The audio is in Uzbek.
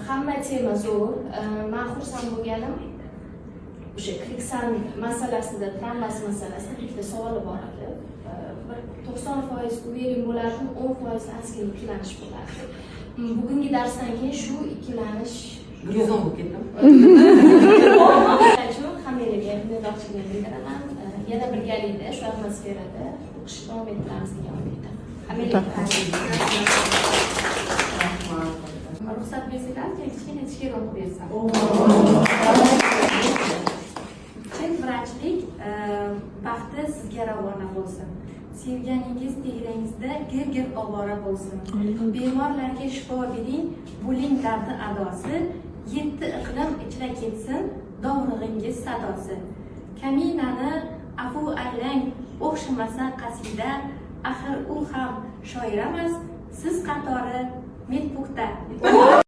Hamma tema zo'r. Men xursand bo'lganim o'sha kliksan masalasida, tanlash masalasida bitta savol bor edi. Bir 90% uverin bo'lardim, 10% ozgina ikkilanish bo'lardi. Bugungi darsdan keyin shu ikkilanish 110 bo'lib ketdim. Hammalarga minnatdorchilik bildiraman. Yana birgalikda shu atmosferada o'qishni davom ettiramiz degan umiddaman. Hammalarga ruxsat bersanglar, kichkina ichkari o'qib bersam. Chet vrachlik baxti sizga ravona bo'lsin. Sevganingiz tegrangizda gir-gir ovora bo'lsin. Bemorlarga shifo bering, bo'ling dardi adosi. 7 iqlim ichra ketsin, dovrug'ingiz sadosi. Kaminani afu aylang, o'xshamasa qasida, axir u ham shoir emas, siz qatori medpuxta.